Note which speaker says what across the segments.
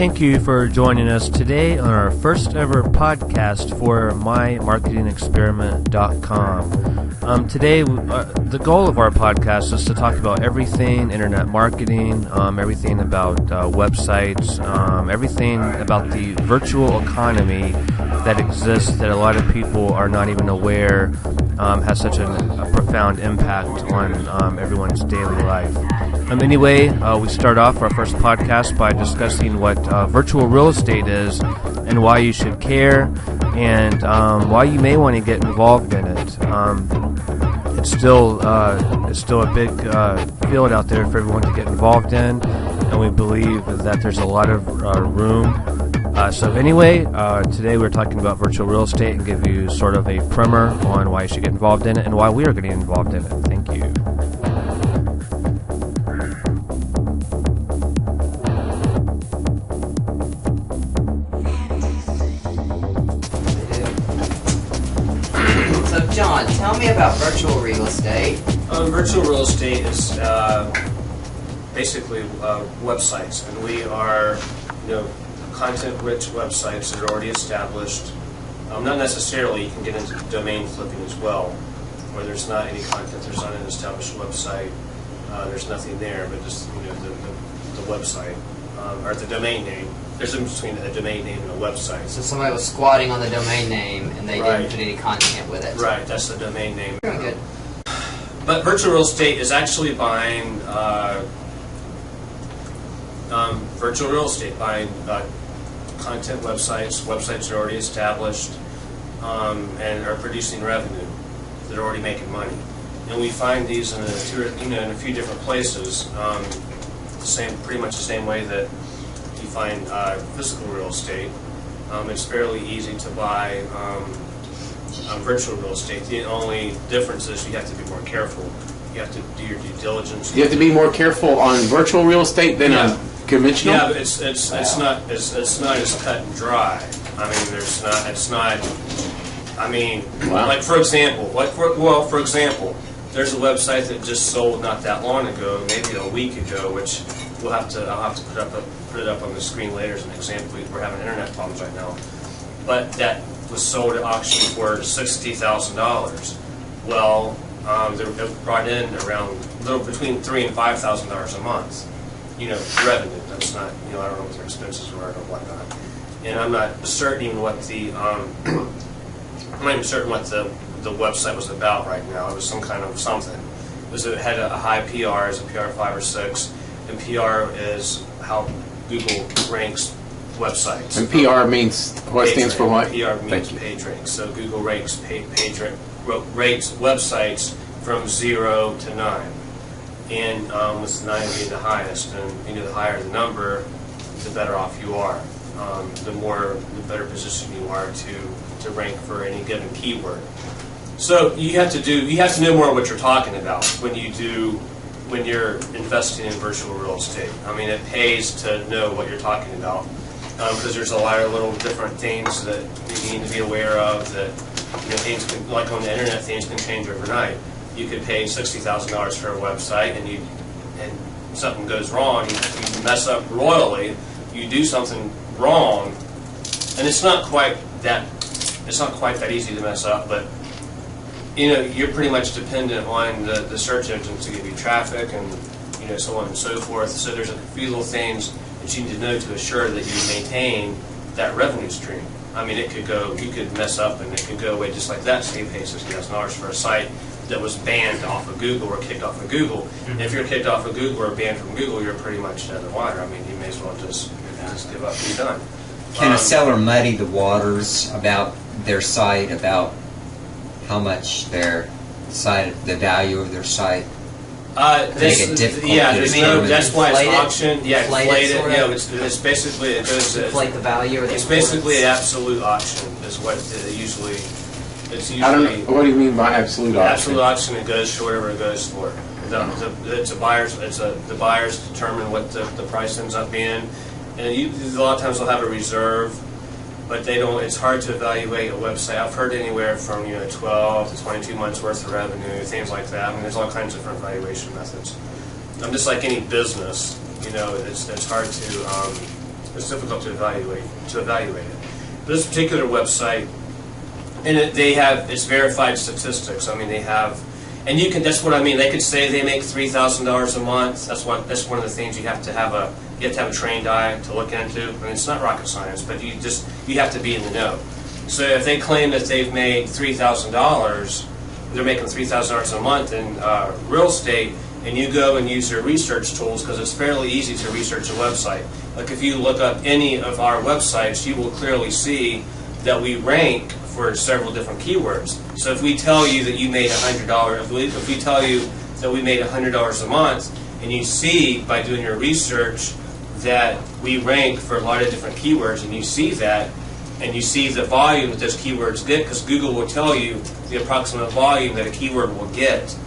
Speaker 1: Thank you for joining us today on our first ever podcast for mymarketingexperiment.com. Today, the goal of our podcast is to talk about everything internet marketing, everything about websites, everything about the virtual economy that exists that a lot of people are not even aware has such a profound impact on everyone's daily life. Anyway, we start off our first podcast by discussing what virtual real estate is and why you should care and why you may want to get involved in it. It's still a big field out there for everyone to get involved in, and we believe that there's a lot of room. So anyway, today we're talking about virtual real estate and give you sort of a primer on why you should get involved in it and why we are getting involved in it. Thank you.
Speaker 2: John, tell me about virtual real estate.
Speaker 1: Virtual real estate is basically websites, and we are, content-rich websites that are already established. Not necessarily, you can get into domain flipping as well, where there's not any content, there's not an established website, there's nothing there, but just the website or the domain name. There's a difference between a domain name and a website.
Speaker 2: So somebody was squatting on the domain name and they didn't put any content with it.
Speaker 1: Right, that's the domain name.
Speaker 2: Very good.
Speaker 1: But virtual real estate is actually buying virtual real estate, buying content websites that are already established and are producing revenue, that are already making money. And we find these in a few different places. Pretty much the same way that you find physical real estate. It's fairly easy to buy virtual real estate. The only difference is you have to be more careful. You have to do your due diligence.
Speaker 3: You have to be more careful on virtual real estate than on conventional.
Speaker 1: Yeah, but it's not as cut and dry. I mean, like for example, there's a website that just sold not that long ago, maybe a week ago, which I'll have to put it up on the screen later as an example. We're having internet problems right now, but that was sold at auction for $60,000. Well, they brought in around between $3,000 and $5,000 a month. Revenue. That's not. I don't know what their expenses were or whatnot. And I'm not certain even what the the website was about right now. It was some kind of something. It had a high PR, as a PR 5 or 6, and PR is how Google ranks websites.
Speaker 3: And PR means what? Stands for what?
Speaker 1: PR means page rank. So Google ranks rates websites from 0 to 9, and with 9 being the highest. And the higher the number, the better off you are. The better position you are to rank for any given keyword. So you have to know more what you're talking about when you're investing in virtual real estate. I mean, it pays to know what you're talking about because there's a lot of little different things that you need to be aware of. That things can, like on the internet, things can change overnight. You could pay $60,000 for a website, and something goes wrong. You mess up royally. You do something wrong, and it's not quite that easy to mess up, but you're pretty much dependent on the search engines to give you traffic and so on and so forth. So there's a few little things that you need to know to assure that you maintain that revenue stream. I mean, you could mess up and it could go away just like that. So you pay $60,000 for a site that was banned off of Google or kicked off of Google. Mm-hmm. And if you're kicked off of Google or banned from Google, you're pretty much dead in the water. I mean, you may as well just give up and be done.
Speaker 4: Can a seller muddy the waters about their site, about how much their site, the value of their site? Make it difficult.
Speaker 1: Yeah, that's why it's auction. Yeah, inflate it.
Speaker 2: It's
Speaker 1: basically it goes.
Speaker 2: Inflate the value.
Speaker 1: It's basically an absolute auction. Is what usually. It's usually.
Speaker 3: I don't know. What do you mean by absolute auction?
Speaker 1: Absolute auction. It goes for whatever it goes for. The buyers determine what the price ends up being, and a lot of times they'll have a reserve. But they don't. It's hard to evaluate a website. I've heard anywhere from 12 to 22 months worth of revenue, things like that. I mean, there's all kinds of different valuation methods. Just like any business, it's hard to It's difficult to evaluate it. This particular website, and it's verified statistics. I mean, they have, and you can. That's what I mean. They could say they make $3,000 a month. That's one of the things you have to have a trained eye to look into. I mean, it's not rocket science, but you have to be in the know. So if they claim that they've made $3,000, they're making $3,000 a month in real estate, and you go and use their research tools, because it's fairly easy to research a website. Like if you look up any of our websites, you will clearly see that we rank for several different keywords. So if we tell you that you made $100, if we tell you that we made $100 a month, and you see by doing your research that we rank for a lot of different keywords, and you see that, and you see the volume that those keywords get, because Google will tell you the approximate volume that a keyword will get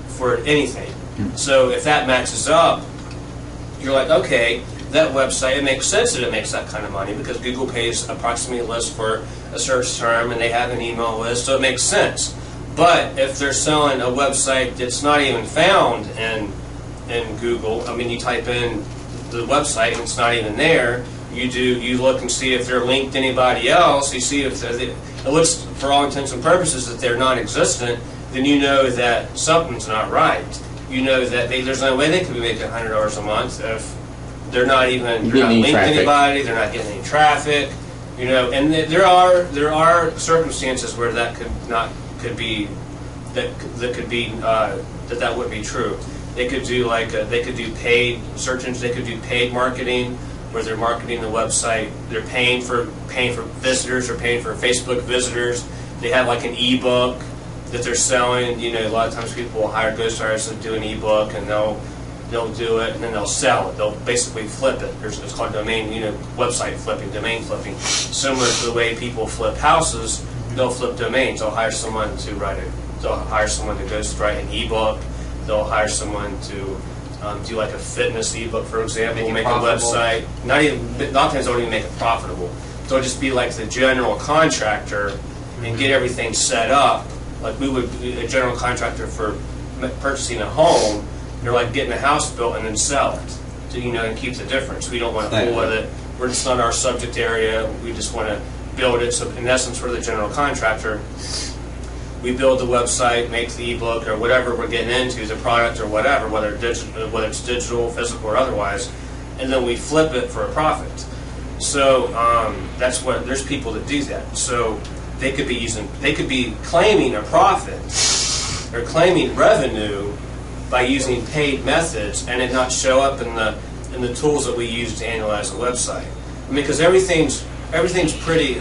Speaker 1: for anything. So if that matches up, you're like, okay, that website, it makes sense that it makes that kind of money, because Google pays approximately a list for a search term, and they have an email list, so it makes sense. But if they're selling a website that's not even found in Google, I mean, you type in the website and it's not even there, you look and see if they're linked to anybody else, you see if it looks, for all intents and purposes, that they're non-existent, then you know that something's not right. You know that there's no way they could be making $100 a month if they're not linked to anybody, they're not getting any traffic, you know. And there are circumstances where that wouldn't be true. They could do they could do paid search engines, they could do paid marketing, where they're marketing the website, they're paying for visitors or paying for Facebook visitors. They have like an ebook that they're selling. You know, a lot of times people will hire ghost artists to do an ebook, and they'll do it, and then they'll sell it. They'll basically flip it. It's called website flipping, domain flipping. Similar to the way people flip houses, they'll flip domains. They'll hire someone to ghost write an ebook. They'll hire someone to do like a fitness ebook, for example. Make a website. A lot of times they don't even make it profitable. They'll just be like the general contractor and get everything set up. Like we would be a general contractor for purchasing a home. They're like getting a house built and then sell it, and keep the difference. We don't want to fool with it. We're just not our subject area. We just want to build it. So in essence, we're the general contractor. We build the website, make the ebook, or whatever we're getting into, the product or whatever, whether it's digital, physical, or otherwise, and then we flip it for a profit. So there's people that do that. So they could be claiming a profit or claiming revenue by using paid methods, and it not show up in the tools that we use to analyze a website. I mean, because everything's pretty.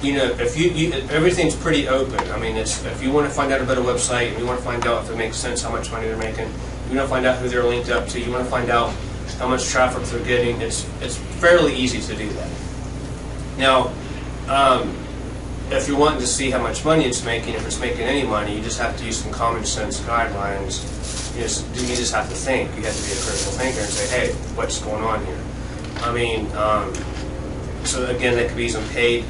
Speaker 1: Everything's pretty open. I mean, if you want to find out about a website, and you want to find out if it makes sense, how much money they're making, you want to find out who they're linked up to, you want to find out how much traffic they're getting, it's fairly easy to do that. Now, if you're wanting to see how much money it's making, if it's making any money, you just have to use some common sense guidelines. You just have to think. You have to be a critical thinker and say, hey, what's going on here? I mean, so again, they could be using paid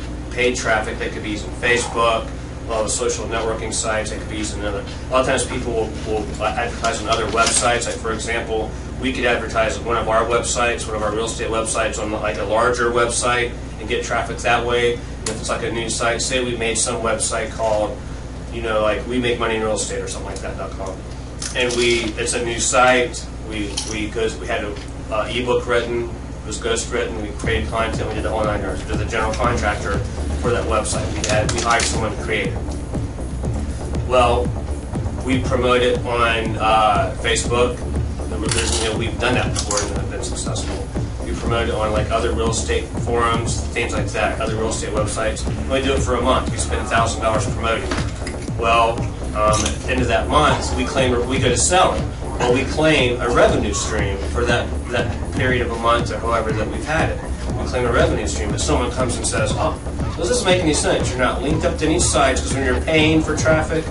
Speaker 1: traffic. They could be using Facebook, a lot of social networking sites. They could be using a lot of times people will advertise on other websites. Like, for example, we could advertise on one of our websites, one of our real estate websites, on like a larger website and get traffic that way. If it's like a news site, say we made some website called, like We Make Money in Real Estate or something like that.com, and it's a news site. We had an ebook written. It was ghost written. We created content. We did the whole 9 yards. We did the general contractor for that website. We hired someone to create it. Well, we promote it on Facebook. We've done that before and have been successful. We promote it on like other real estate forums, things like that, other real estate websites. We do it for a month. We spend $1,000 promoting it. Well, at the end of that month, we go to sell it. Well, we claim a revenue stream for that period of a month or however that we've had it. We claim a revenue stream. But someone comes and says, "Oh, does this make any sense? You're not linked up to any sites, because when you're paying for traffic,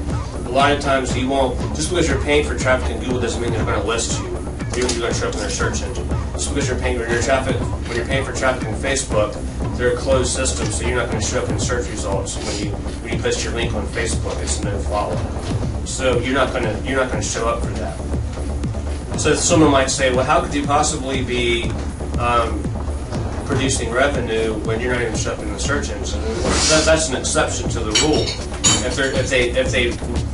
Speaker 1: a lot of times you won't. Just because you're paying for traffic in Google doesn't mean they're going to list you. You're going to show up in their search engine. Just because you're paying for traffic in Facebook, they're a closed system, so you're not going to show up in search results when you post your link on Facebook. It's no follow. So you're not going to show up for that. So someone might say, well, how could you possibly be producing revenue when you're not even showing in the search engine. That's an exception to the rule. If they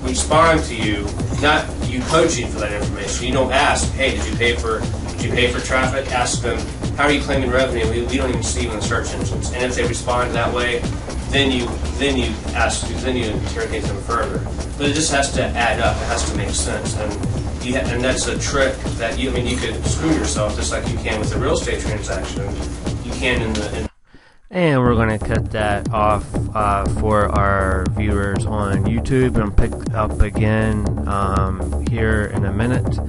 Speaker 1: respond to you, not you coaching for that information, you don't ask, hey, did you pay for traffic? Ask them, how are you claiming revenue? We don't even see you in the search engines. And if they respond that way, then you interrogate them further. But it just has to add up. It has to make sense. And that's a trick that you could screw yourself just like you can with a real estate transaction. You can in
Speaker 5: And we're going to cut that off for our viewers on YouTube and pick up again here in a minute.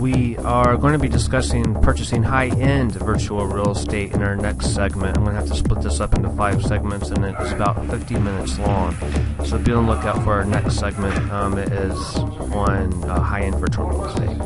Speaker 5: We are going to be discussing purchasing high-end virtual real estate in our next segment. I'm going to have to split this up into 5 segments, and it is about 50 minutes long. So be on the lookout for our next segment. It is on high-end virtual real estate.